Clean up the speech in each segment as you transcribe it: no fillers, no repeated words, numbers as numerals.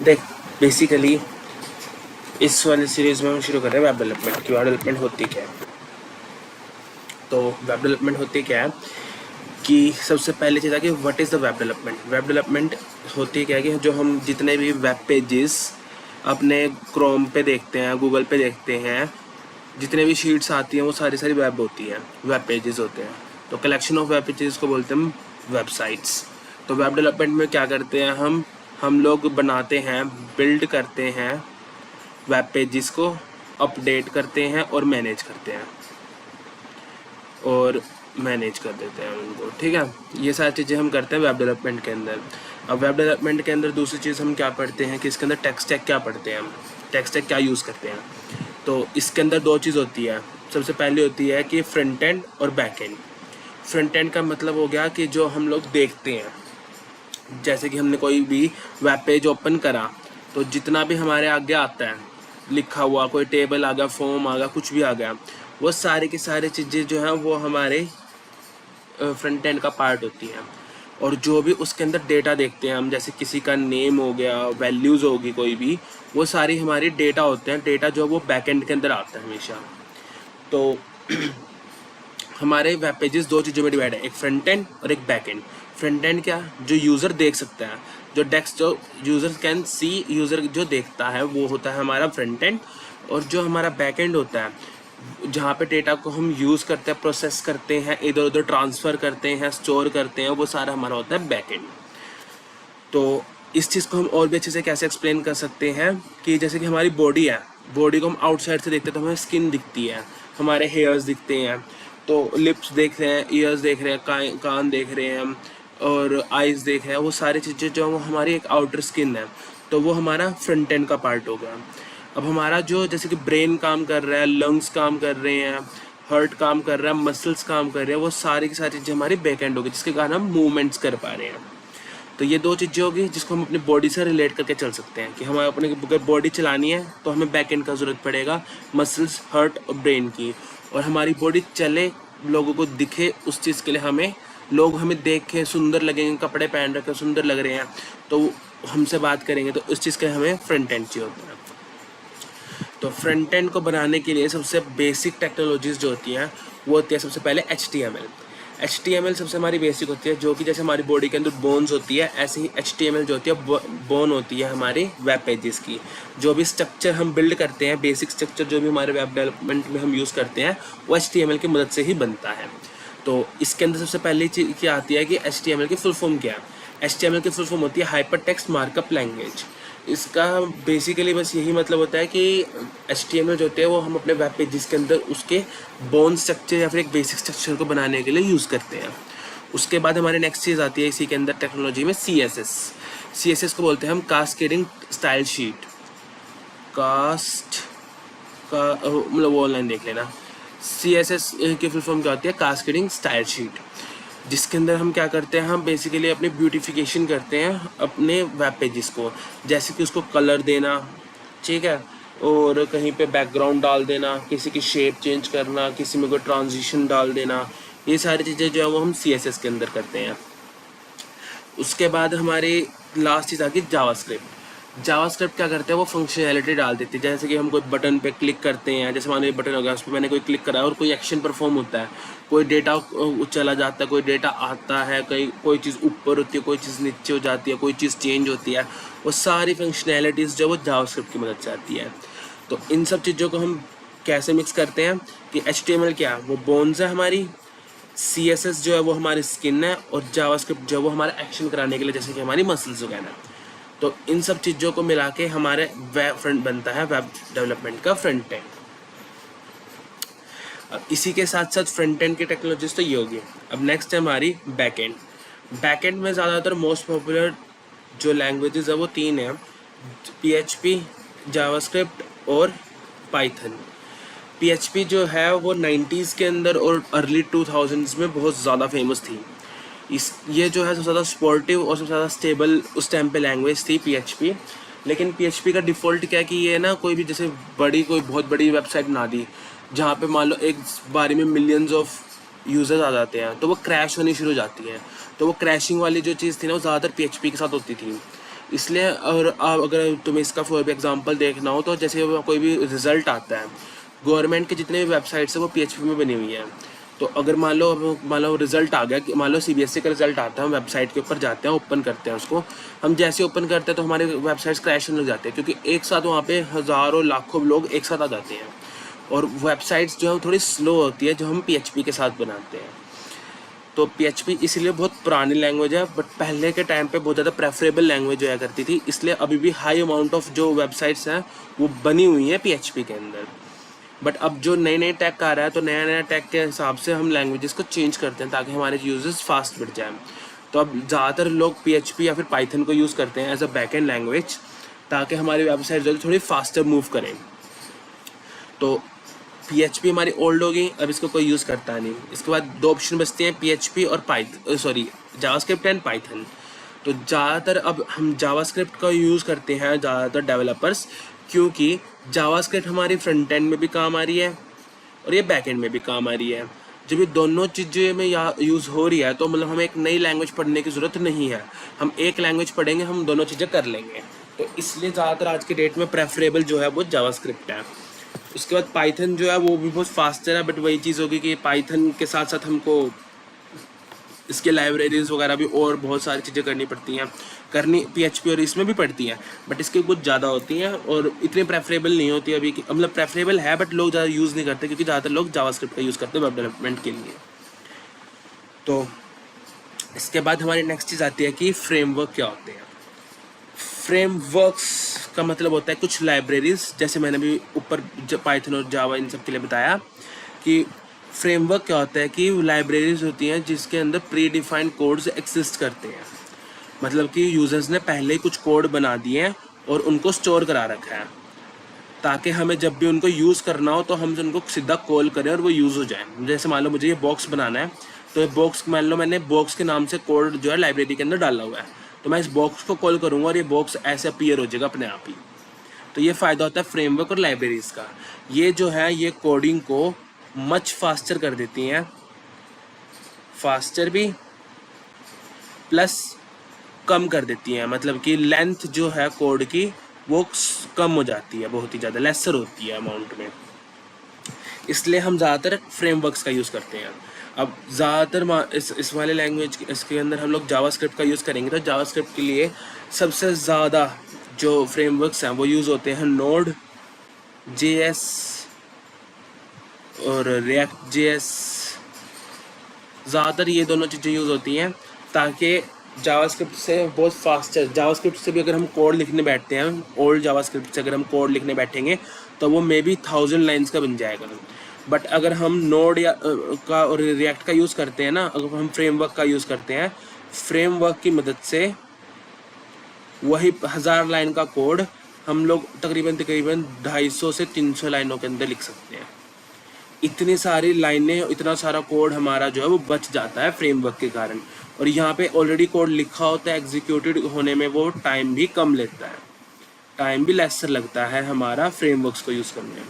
देख बेसिकली इस वाली सीरीज़ में हम शुरू कर रहे हैं वेब डेवलपमेंट की। वेब डेवलपमेंट होती क्या है? तो वेब डेवलपमेंट होती क्या है कि सबसे पहले चीज़ है कि what is the web development. Web development होती क्या है कि जो हम जितने भी वेब पेजेस अपने क्रोम पे देखते हैं, गूगल पे देखते हैं, जितने भी शीट्स आती हैं वो सारी वेब होती हैं, वेब पेजेस होते हैं। तो कलेक्शन ऑफ वेब पेजेस को बोलते हैं वेबसाइट्स। तो वेब डेवलपमेंट में क्या करते हैं हम लोग बनाते हैं, बिल्ड करते हैं वेब पेजेस को, अपडेट करते हैं और मैनेज करते हैं और मैनेज कर देते हैं उनको। ठीक है, ये सारी चीज़ें हम करते हैं वेब डेवलपमेंट के अंदर। अब वेब डेवलपमेंट के अंदर दूसरी चीज़ हम क्या पढ़ते हैं कि इसके अंदर टेक स्टैक क्या पढ़ते हैं, हम टेक स्टैक क्या यूज़ करते हैं। तो इसके अंदर दो चीज़ होती है। सबसे पहले होती है कि फ्रंट एंड और बैक एंड। फ्रंट एंड का मतलब हो गया कि जो हम लोग देखते हैं, जैसे कि हमने कोई भी वेब पेज ओपन करा तो जितना भी हमारे आगे आता है लिखा हुआ, कोई टेबल आ गया, फॉर्म आ गया, कुछ भी आ गया, वो सारी की सारी चीज़ें जो हैं वो हमारे फ्रंट एंड का पार्ट होती हैं। और जो भी उसके अंदर डेटा देखते हैं हम, जैसे किसी का नेम हो गया, वैल्यूज़ होगी कोई भी, वो सारी हमारी डेटा होते हैं। डेटा जो वो बैक एंड के अंदर आता है हमेशा। तो हमारे वेब पेजेस दो चीज़ों में डिवाइड है, एक फ्रंट एंड और एक बैक एंड। फ्रंट एंड क्या, जो यूज़र देख सकता है, जो डेस्क जो यूज़र कैन सी, यूज़र जो देखता है वो होता है हमारा फ्रंट एंड। और जो हमारा बैक एंड होता है, जहाँ पे डेटा को हम यूज़ करते हैं, प्रोसेस करते हैं, इधर उधर ट्रांसफ़र करते हैं, स्टोर करते हैं, वो सारा हमारा होता है बैक एंड। तो इस चीज़ को हम और भी अच्छे से कैसे एक्सप्लेन कर सकते हैं कि जैसे कि हमारी बॉडी है, बॉडी को हम आउटसाइड से देखते हैं तो हमें स्किन दिखती है, हमारे हेयर्स दिखते हैं, तो लिप्स देख रहे हैं, ईयर्स देख रहे हैं, कान देख रहे हैं हम, और आइज़ देख रहे हैं। वो सारी चीज़ें जो वो हमारी एक आउटर स्किन है, तो वो हमारा फ्रंट एंड का पार्ट हो गया। अब हमारा जो जैसे कि ब्रेन काम कर रहा है, लंग्स काम कर रहे हैं, हार्ट काम कर रहा है, मसल्स काम कर रहे हैं, वो सारी की सारी चीज़ें हमारी बैक एंड होगी, जिसके कारण हम मूवमेंट्स कर पा रहे हैं। तो ये दो चीज़ें होगी जिसको हम अपनी बॉडी से रिलेट करके चल सकते हैं कि हमें अपने अगर बॉडी चलानी है तो हमें बैक एंड का ज़रूरत पड़ेगा, मसल्स, हार्ट और ब्रेन की। और हमारी बॉडी चले, लोगों को दिखे, उस चीज़ के लिए हमें, लोग हमें देखें, सुंदर लगेंगे, कपड़े पहन रखे सुंदर लग रहे हैं तो हमसे बात करेंगे, तो उस चीज़ के लिए हमें फ्रंट एंड चाहिए होता है। तो फ्रंट एंड को बनाने के लिए सबसे बेसिक टेक्नोलॉजीज़ जो होती हैं वो होती है सबसे पहले HTML। HTML सबसे हमारी बेसिक होती है, जो कि जैसे हमारी बॉडी के अंदर बोन्स होती है, ऐसे ही HTML जो होती है बोन होती है हमारी वेब पेजेस की। जो भी स्ट्रक्चर हम बिल्ड करते हैं, बेसिक स्ट्रक्चर जो भी हमारे वेब डेवलपमेंट में हम यूज़ करते हैं, वो HTML की मदद से ही बनता है। तो इसके अंदर सबसे पहली चीज़ क्या आती है कि HTML की फुल फॉर्म क्या है। HTML की फुल फॉर्म होती है हाइपर टेक्स्ट मार्कअप लैंग्वेज। इसका बेसिकली बस यही मतलब होता है कि HTML जो होते हैं वो हम अपने वेब पेजेस के अंदर उसके बोन स्ट्रक्चर या फिर एक बेसिक स्ट्रक्चर को बनाने के लिए यूज़ करते हैं। उसके बाद हमारी नेक्स्ट चीज़ आती है इसी के अंदर टेक्नोलॉजी में CSS। CSS को बोलते हैं हम कास्केडिंग स्टाइल शीट। कास्ट का मतलब वो ऑनलाइन देख लेना। CSS की फुल फॉर्म क्या होती है, कास्केडिंग स्टाइल शीट, जिसके अंदर हम क्या करते हैं, हम बेसिकली अपनी ब्यूटिफिकेशन करते हैं अपने वेब पेजेस को, जैसे कि उसको कलर देना, ठीक है, और कहीं पे बैकग्राउंड डाल देना, किसी की शेप चेंज करना, किसी में कोई ट्रांजिशन डाल देना, ये सारी चीज़ें जो है वो हम CSS के अंदर करते हैं। उसके बाद हमारी लास्ट चीज़ आ गई जावास्क्रिप्ट। जावास्क्रिप्ट क्या करते हैं, वो फंक्शनैलिटी डाल देती है, जैसे कि हम कोई बटन पे क्लिक करते हैं, जैसे मान लीजिए बटन हो गया, उस पर मैंने कोई क्लिक करा और कोई एक्शन परफॉर्म होता है, कोई डेटा चला जाता है, कोई डेटा आता है, कोई चीज़ ऊपर होती है, कोई चीज़ नीचे हो जाती है, कोई चीज़ चेंज होती है, वो सारी फंक्शनैलिटीज़ जो वो जावास्क्रिप्ट की मदद से आती है। तो इन सब चीज़ों को हम कैसे मिक्स करते हैं कि HTML क्या, वो बोन्स है हमारी, CSS जो है वो हमारी स्किन है, और जावास्क्रिप्ट जो है वो हमारा एक्शन कराने के लिए, जैसे कि हमारी मसल्स वगैरह। तो इन सब चीज़ों को मिला के हमारे वेब फ्रंट बनता है, वेब डेवलपमेंट का फ्रंट एंड। अब इसी के साथ साथ फ्रंट एंड की टेक्नोलॉजीज तो ये होगी। अब नेक्स्ट है हमारी बैक एंड। बैक एंड में ज़्यादातर मोस्ट पॉपुलर जो लैंग्वेजेस है वो तीन हैं, PHP, जावास्क्रिप्ट और पाइथन। PHP जो है वो 90s के अंदर और अर्ली 2000s में बहुत ज़्यादा फेमस थी। ये जो है सबसे ज़्यादा सपोर्टिव और सबसे ज़्यादा स्टेबल उस टाइम पे लैंग्वेज थी PHP। लेकिन PHP का डिफ़ॉल्ट क्या है कि ये ना कोई भी जैसे कोई बहुत बड़ी वेबसाइट बना दी जहाँ पे मान लो एक बारी में मिलियंस ऑफ यूज़र्स आ जाते हैं, तो वो क्रैश होनी शुरू हो जाती है। तो वो क्रैशिंग वाली जो चीज़ थी ना वो ज़्यादातर PHP के साथ होती थी। इसलिए। और अगर तुम्हें इसका फॉर एग्जांपल देखना हो तो जैसे कोई भी रिज़ल्ट आता है, गवर्नमेंट के जितने भी वेबसाइट्स हैं वो PHP में बनी हुई हैं। तो अगर मान लो रिजल्ट आ गया, मान लो CBSE का रिजल्ट आता है, हम वेबसाइट के ऊपर जाते हैं, ओपन करते हैं उसको, हम जैसे ओपन करते हैं तो हमारे वेबसाइट्स क्रैश होने लग जाते हैं, क्योंकि एक साथ वहाँ पे हज़ारों लाखों लोग एक साथ आ जाते हैं। और वेबसाइट्स जो है थोड़ी स्लो होती है जो हम PHP के साथ बनाते हैं। तो PHP इसलिए बहुत पुरानी लैंग्वेज है, बट पहले के टाइम पे बहुत ज़्यादा प्रेफरेबल लैंग्वेज होया करती थी, इसलिए अभी भी हाई अमाउंट ऑफ जो वेबसाइट्स हैं वो बनी हुई हैं PHP के अंदर। बट अब जो नए टैग आ रहा है तो नया टैग के हिसाब से हम लैंग्वेजेस को चेंज करते हैं ताकि हमारे यूजर्स फास्ट बढ़ जाए। तो अब ज़्यादातर लोग PHP या फिर पाइथन को यूज़ करते हैं as a back end language, ताकि हमारी वेबसाइट जो थोड़ी फास्टर मूव करें। तो PHP हमारी ओल्ड हो गई, अब इसको कोई यूज़ करता नहीं। इसके बाद दो ऑप्शन बचते हैं, PHP और जावास्क्रिप्ट एंड पाइथन। तो ज़्यादातर अब हम जावास्क्रिप्ट का यूज़ करते हैं ज़्यादातर डेवलपर्स, क्योंकि जावास्क्रिप्ट हमारी फ्रंट एंड में भी काम आ रही है और ये बैक एंड में भी काम आ रही है। जब ये दोनों चीज़ें में यूज़ हो रही है तो मतलब हमें एक नई लैंग्वेज पढ़ने की ज़रूरत नहीं है, हम एक लैंग्वेज पढ़ेंगे, हम दोनों चीज़ें कर लेंगे। तो इसलिए ज़्यादातर आज के डेट में प्रेफरेबल जो है वो जावास्क्रिप्ट है। उसके बाद पाइथन जो है वो भी बहुत फास्टर है, बट वही चीज़ होगी कि पाइथन के साथ साथ हमको इसके लाइब्रेरीज वगैरह भी और बहुत सारी चीज़ें करनी पड़ती हैं, PHP और इसमें भी पड़ती हैं, बट इसके कुछ ज़्यादा होती हैं और इतनी प्रेफरेबल नहीं होती अभी, मतलब प्रेफरेबल है बट लोग ज़्यादा यूज़ नहीं करते, क्योंकि ज़्यादातर लोग जावास्क्रिप्ट का यूज़ करते हैं वेब डेवलपमेंट के लिए। तो इसके बाद हमारी नेक्स्ट चीज़ आती है कि फ्रेमवर्क क्या होते हैं। फ्रेमवर्क्स का मतलब होता है कुछ लाइब्रेरीज, जैसे मैंने भी ऊपर पाइथन और जावा इन सब के लिए बताया कि फ्रेमवर्क क्या होता है कि लाइब्रेरीज होती हैं जिसके अंदर प्री डिफाइंड कोड्स एग्जिस्ट करते हैं। मतलब कि यूज़र्स ने पहले ही कुछ कोड बना दिए हैं और उनको स्टोर करा रखा है, ताकि हमें जब भी उनको यूज़ करना हो तो हम उनको सीधा कॉल करें और वो यूज़ हो जाए। जैसे मान लो मुझे ये बॉक्स बनाना है, तो ये बॉक्स मान लो मैंने बॉक्स के नाम से कोड जो है लाइब्रेरी के अंदर डाला हुआ है, तो मैं इस बॉक्स को कॉल करूँगा और ये बॉक्स ऐसे अपीयर हो जाएगा अपने आप ही। तो ये फ़ायदा होता है फ्रेमवर्क और लाइब्रेरीज़ का। ये जो है ये कोडिंग को मच फास्टर कर देती हैं, फास्टर भी प्लस कम कर देती हैं, मतलब कि लेंथ जो है कोड की वो कम हो जाती है, बहुत ही ज़्यादा लेसर होती है अमाउंट में। इसलिए हम ज़्यादातर फ्रेमवर्क्स का यूज़ करते हैं। अब ज़्यादातर इस वाले लैंग्वेज इसके अंदर हम लोग जावास्क्रिप्ट का यूज़ करेंगे, तो जावास्क्रिप्ट के लिए सबसे ज़्यादा जो फ्रेमवर्क्स हैं वो यूज़ होते हैं Node.js और React.js। ज़्यादातर ये दोनों चीज़ें यूज़ होती हैं, ताकि जावास्क्रिप्ट से बहुत फास्टर, जावास्क्रिप्ट से भी अगर हम कोड लिखने बैठते हैं, ओल्ड जावास्क्रिप्ट से अगर हम कोड लिखने बैठेंगे तो वो मे बी 1000 लाइन्स का बन जाएगा। बट अगर हम नोड का और रिएक्ट का यूज़ करते हैं ना, अगर हम फ्रेमवर्क का यूज़ करते हैं, फ्रेमवर्क की मदद से वही 1000 लाइन का कोड हम लोग तकरीबन 250 से 300 लाइनों के अंदर लिख सकते हैं। इतनी सारी लाइनें, इतना सारा कोड हमारा जो है वो बच जाता है फ्रेमवर्क के कारण। और यहाँ पे ऑलरेडी कोड लिखा होता है, एग्जीक्यूटेड होने में वो टाइम भी कम लेता है, टाइम भी लेसर लगता है हमारा फ्रेमवर्क्स को यूज़ करने में।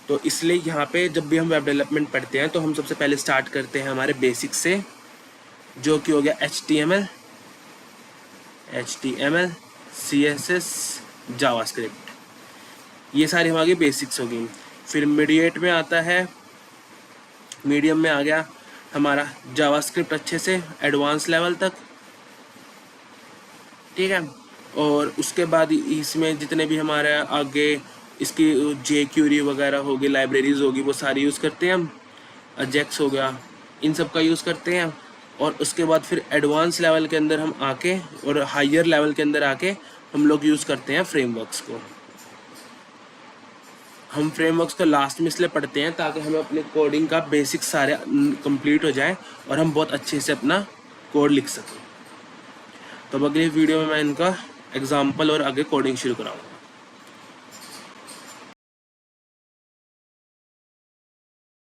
तो इसलिए यहाँ पे जब भी हम वेब डेवलपमेंट पढ़ते हैं तो हम सबसे पहले स्टार्ट करते हैं हमारे बेसिक से, जो कि हो गया HTML, CSS, जावास्क्रिप्ट, ये सारी हमारी बेसिक्स होगी। फिर मीडिएट में आता है, मीडियम में आ गया हमारा जावास्क्रिप्ट अच्छे से एडवांस लेवल तक, ठीक है। और उसके बाद इसमें जितने भी हमारे आगे इसकी jQuery वगैरह होगी, लाइब्रेरीज होगी, वो सारी यूज़ करते हैं हम। अजेक्स हो गया, इन सब का यूज़ करते हैं। और उसके बाद फिर एडवांस लेवल के अंदर हम आके और हायर लेवल के अंदर आके हम लोग यूज़ करते हैं फ्रेमवर्क्स को। हम फ्रेमवर्क्स को लास्ट में इसलिए पढ़ते हैं ताकि हमें अपने कोडिंग का बेसिक सारे कंप्लीट हो जाए और हम बहुत अच्छे से अपना कोड लिख सकें। तो अब अगली वीडियो में मैं इनका एग्जाम्पल और आगे कोडिंग शुरू कराऊँगा।